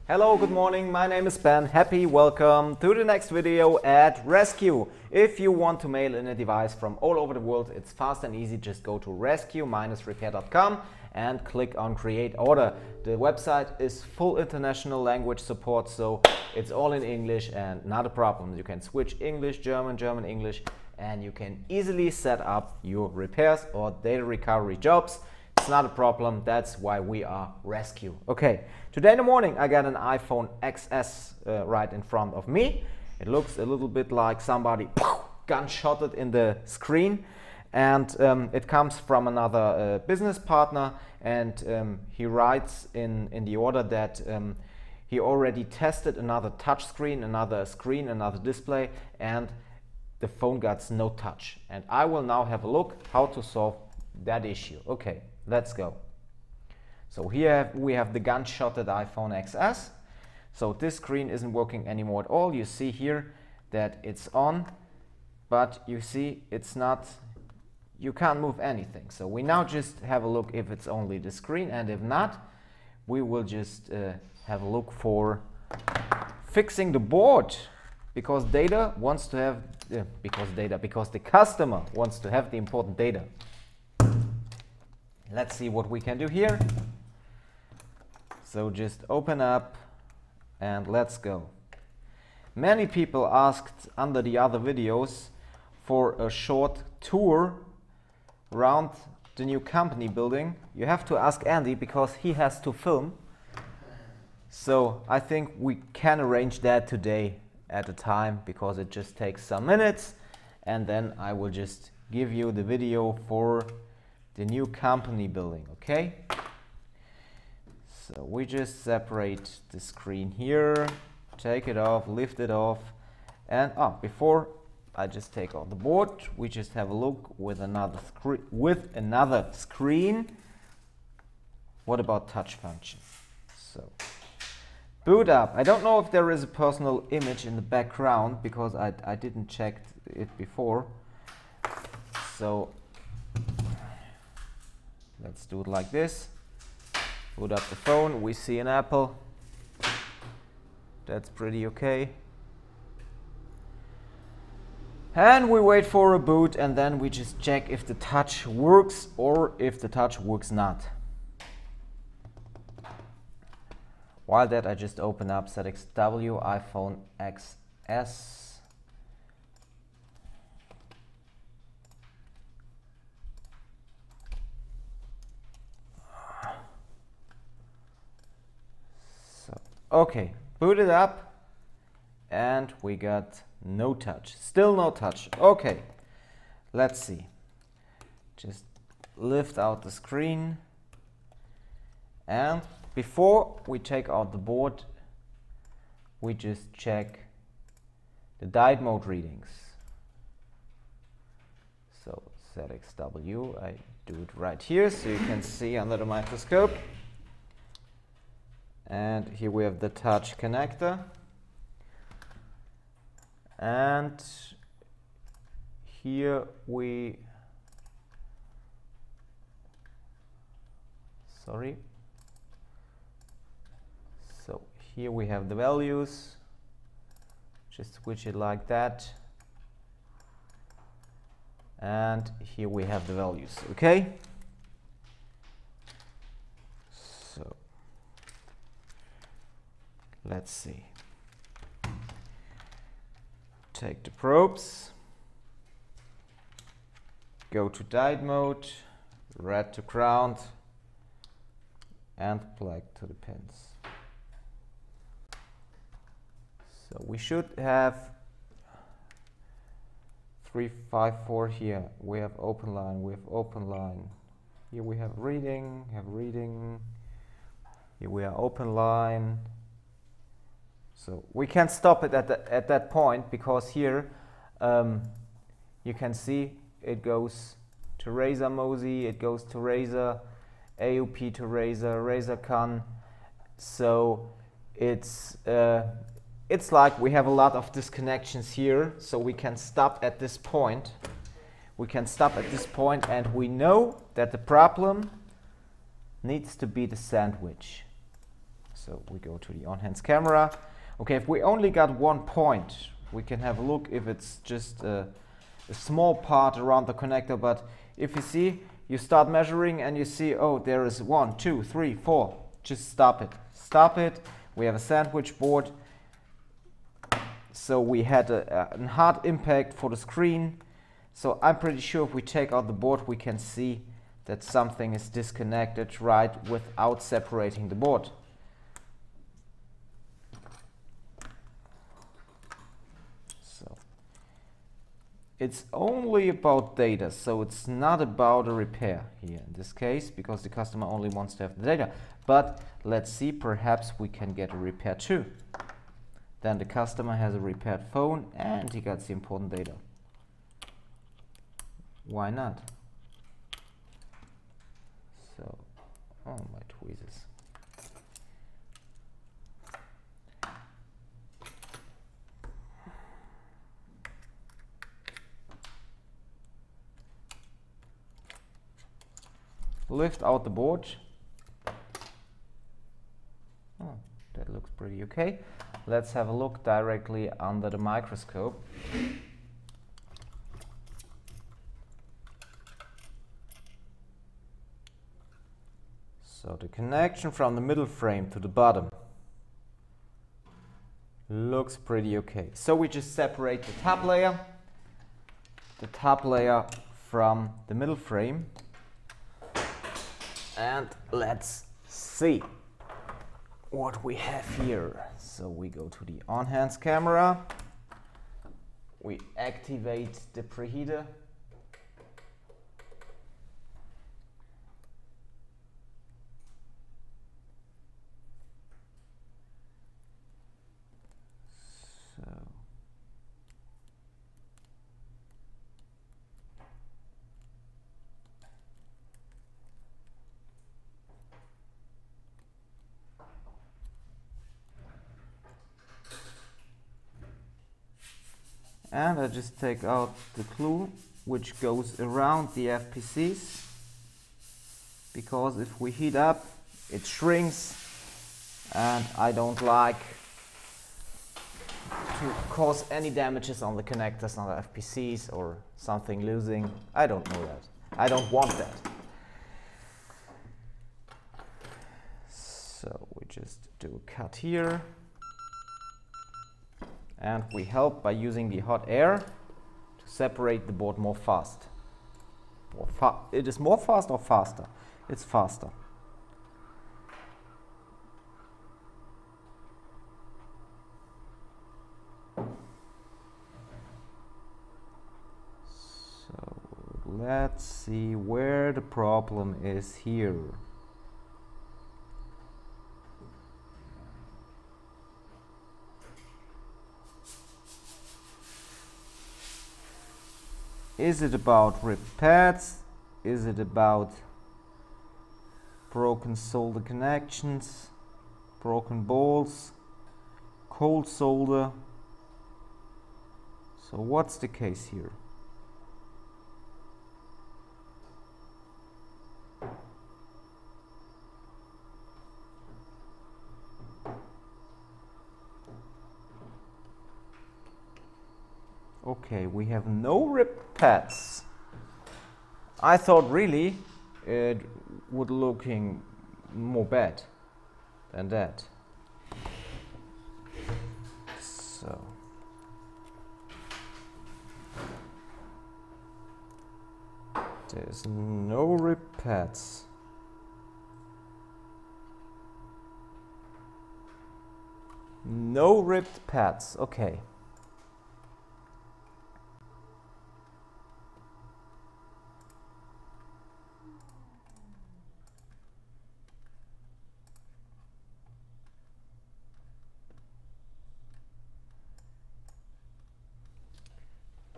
Hello, good morning, my name is Ben. Happy welcome to the next video at RESQ. If you want to mail in a device from all over the world, it's fast and easy. Just go to resq-repair.com and click on create order. The website is full international language support, so it's all in English and not a problem. You can switch English, German, German, English, and you can easily set up your repairs or data recovery jobs. It's not a problem. That's why we are RESQ. Okay, today in the morning I got an iPhone XS right in front of me. It looks a little bit like somebody gunshotted in the screen, and it comes from another business partner, and he writes in the order that he already tested another touch screen, another display, and the phone got no touch. And I will now have a look how to solve that issue. Okay. Let's go. So here we have the gunshotted iPhone XS. So this screen isn't working anymore at all. You see here that it's on, but you see it's not, you can't move anything. So we now just have a look if it's only the screen, and if not, we will just have a look for fixing the board, because data wants to have, because the customer wants to have the important data. Let's see what we can do here. So just open up and let's go. Many people asked under the other videos for a short tour around the new company building. You have to ask Andy because he has to film. So I think we can arrange that today at a time, because it just takes some minutes, and then I will just give you the video for the new company building. Okay, so we just separate the screen here, take it off, lift it off, and before I just take off the board, we just have a look with another screen. What about touch function? So boot up. I don't know if there is a personal image in the background, because I didn't check it before. So let's do it like this. Boot up the phone. We see an apple. That's pretty okay. And we wait for a boot, and then we just check if the touch works or if the touch works not. While that, I just open up ZXW iPhone XS. Okay, boot it up, and we got no touch. Still no touch. Okay, let's see. Just lift out the screen, and before we take out the board, we just check the diode mode readings. So ZXW, I do it right here so you can see under the microscope. And here we have the touch connector, and here we, so here we have the values. Just switch it like that, and here we have the values. Okay, so let's see. Take the probes, go to diode mode, red to ground, and black to the pins. So we should have 354 here. We have open line, Here we have reading, Here we are open line. So we can stop it at that point, because here you can see it goes to Razer Mozy, it goes to Razer, AUP to Razer Con. So it's like we have a lot of disconnections here, so we can stop at this point. And we know that the problem needs to be the sandwich. So we go to the on-hands camera. Okay, if we only got 1 point, we can have a look if it's just a small part around the connector. But if you see, you start measuring and you see, oh, there is 1, 2, 3, 4. Just stop it. Stop it. We have a sandwich board. So we had a hard impact for the screen. So I'm pretty sure if we take out the board, we can see that something is disconnected, right, without separating the board. So it's only about data, so it's not about a repair here in this case, because the customer only wants to have the data. But let's see, perhaps we can get a repair too. Then the customer has a repaired phone and he got the important data. Why not? So, oh my tweezers. Lift out the board. Oh, that looks pretty okay. Let's have a look directly under the microscope. So the connection from the middle frame to the bottom looks pretty okay. So we just separate the top layer from the middle frame, and let's see what we have here. So we go to the on-hands camera, we activate the preheater, and I just take out the glue which goes around the FPCs, because if we heat up it shrinks and I don't like to cause any damages on the connectors on the FPCs or something losing. I don't know that. I don't want that. So we just do a cut here. And we help by using the hot air to separate the board more fast. It is more fast or faster? It's faster. So let's see where the problem is here. Is it about ripped pads? Is it about broken solder connections, broken bolts, cold solder? So what's the case here? Okay, we have no ripped pads. I thought really it would looking more bad than that. So there's no ripped pads. No ripped pads, okay.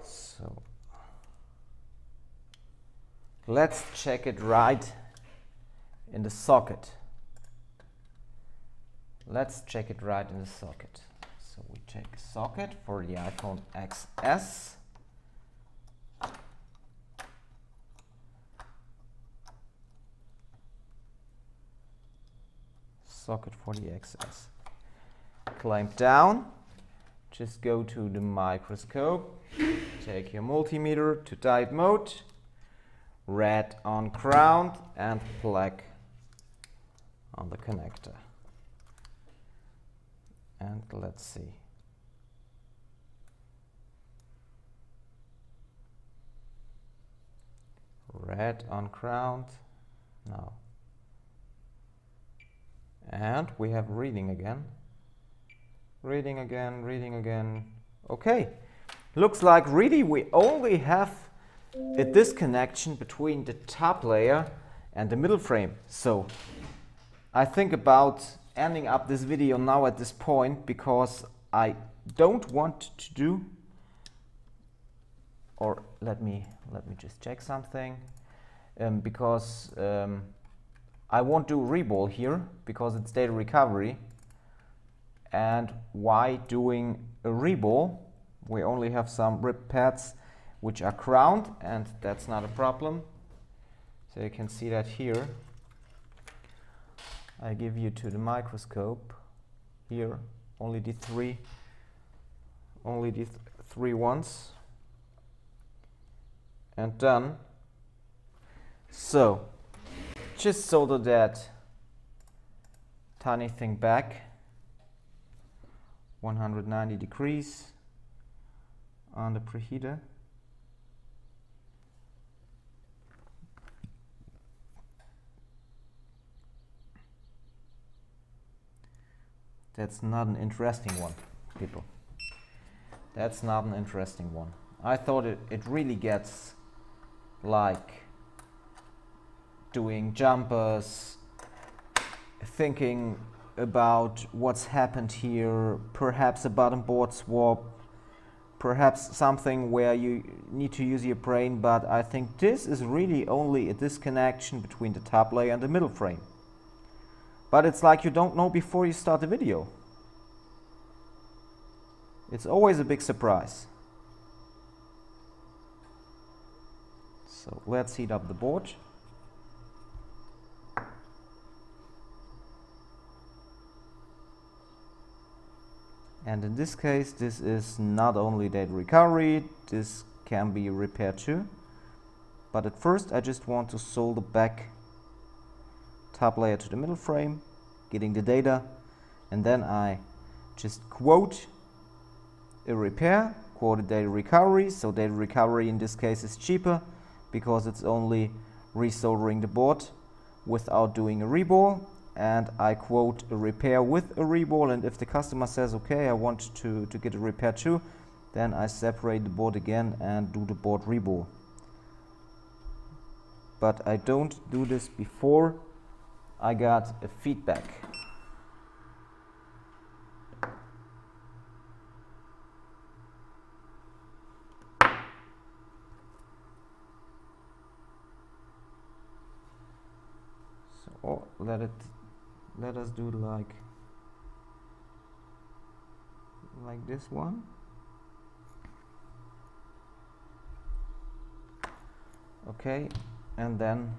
So let's check it right in the socket. Let's check it right in the socket. So we check socket for the iPhone XS. socket for the access. Clamp down, just go to the microscope, take your multimeter to diode mode, red on ground and black on the connector. And let's see. Red on ground now. And we have reading again. Reading again, reading again. Okay, looks like really we only have a disconnection between the top layer and the middle frame. So I think about ending up this video now at this point, because I don't want to do, or let me just check something, because I won't do reball here because it's data recovery. And why doing a reball? We only have some rib pads which are ground, and that's not a problem. So you can see that here. I give you to the microscope here only the three ones, and done. So just solder that tiny thing back 190 degrees on the preheater. That's not an interesting one, people. That's not an interesting one. I thought it really gets like doing jumpers, thinking about what's happened here, perhaps a bottom board swap, perhaps something where you need to use your brain, but I think this is really only a disconnection between the top layer and the middle frame. But it's like you don't know before you start the video. It's always a big surprise. So let's heat up the board. And in this case, this is not only data recovery, this can be repaired too. But at first I just want to solder back top layer to the middle frame, getting the data, and then I just quote a repair, quote a data recovery. So data recovery in this case is cheaper because it's only resoldering the board without doing a reball. And I quote a repair with a reball, and if the customer says okay, I want to get a repair too, then I separate the board again and do the board reball. But I don't do this before I got a feedback. So let us do like this one. Okay, and then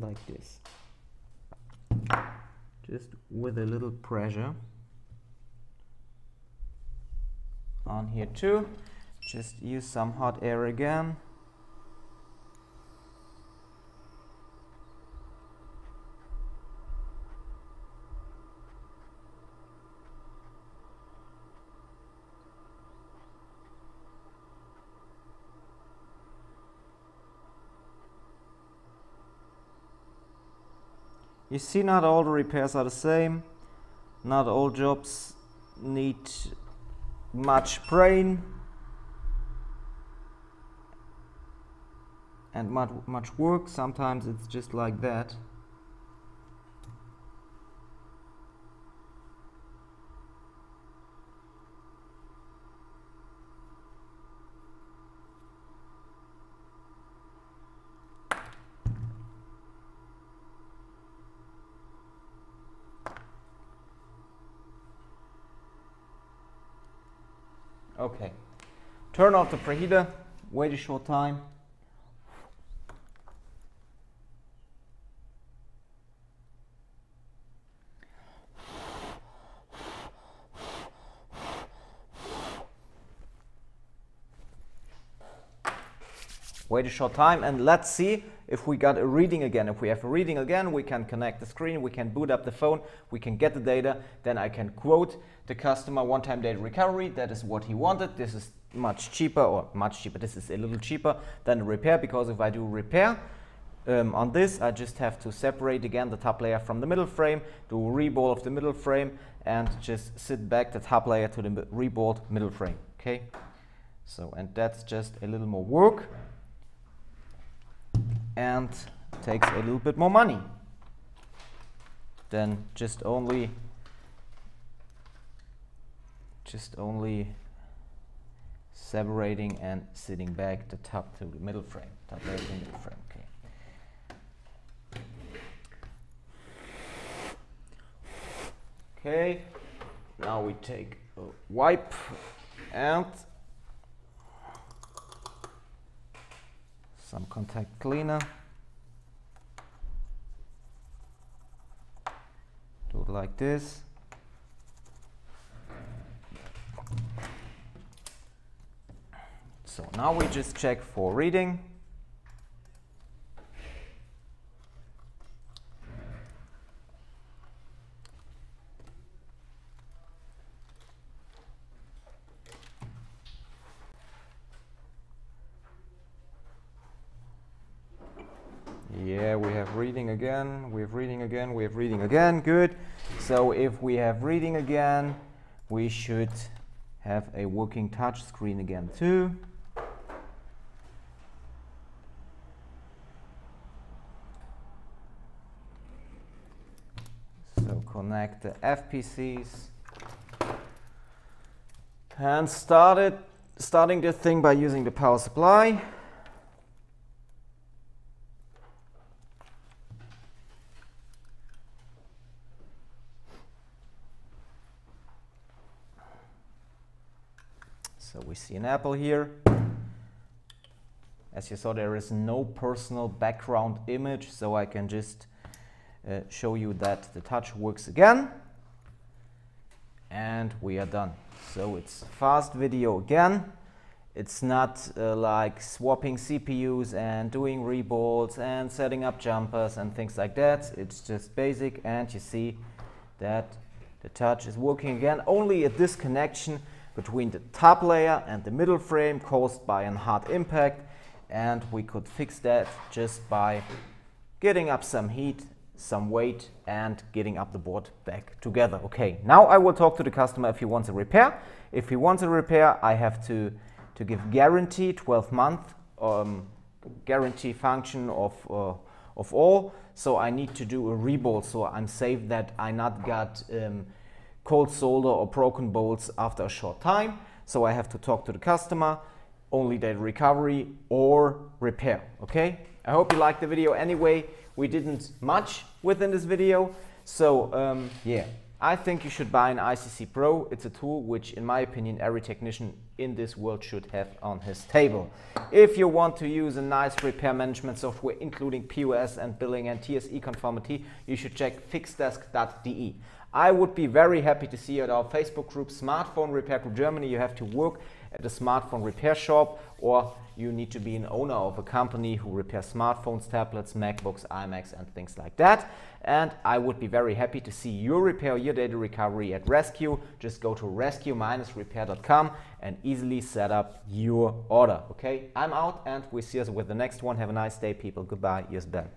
like this, just with a little pressure on here too. Just use some hot air again. You see, not all the repairs are the same. Not all jobs need much brain and much work. Sometimes it's just like that. Okay, Turn off the preheater, wait a short time. Wait a short time and let's see if we got a reading again. If we have a reading again, we can connect the screen, we can boot up the phone, we can get the data, then I can quote the customer one-time data recovery. That is what he wanted. This is much cheaper, or much cheaper, this is a little cheaper than the repair, because if I do repair on this, I just have to separate again the top layer from the middle frame, do a reball of the middle frame, and just sit back the top layer to the reballed middle frame. Okay, so, and that's just a little more work and takes a little bit more money than just only separating and sitting back the top to the middle frame, top layer to the middle frame. Okay, now we take a wipe and some contact cleaner. Do it like this. So now we just check for reading. Yeah, we have reading again, we have reading again, we have reading again, good. So if we have reading again, we should have a working touch screen again too. So connect the FPCs and starting the thing by using the power supply. So we see an apple here. As you saw, there is no personal background image, so I can just show you that the touch works again. And we are done. So it's fast video again. It's not like swapping CPUs and doing reballs and setting up jumpers and things like that. It's just basic, and you see that the touch is working again. Only a disconnection between the top layer and the middle frame caused by a hard impact, and we could fix that just by getting up some heat, some weight, and getting up the board back together. Okay, now I will talk to the customer if he wants a repair. If he wants a repair, I have to give guarantee, 12-month guarantee function of all. So I need to do a reball, so I'm safe that I not got cold solder or broken bolts after a short time. So I have to talk to the customer, only data recovery or repair. Okay, I hope you liked the video. Anyway, we didn't much within this video, so yeah, I think you should buy an ICC Pro. It's a tool which, in my opinion, every technician in this world should have on his table. If you want to use a nice repair management software including POS and billing and TSE conformity, you should check fixdesk.de. I would be very happy to see you at our Facebook group, Smartphone Repair Group Germany. You have to work at a smartphone repair shop, or you need to be an owner of a company who repairs smartphones, tablets, MacBooks, iMacs and things like that. And I would be very happy to see your repair, your data recovery at RESQ. Just go to resq-repair.com and easily set up your order. Okay, I'm out and we see us with the next one. Have a nice day, people. Goodbye. Here's Ben.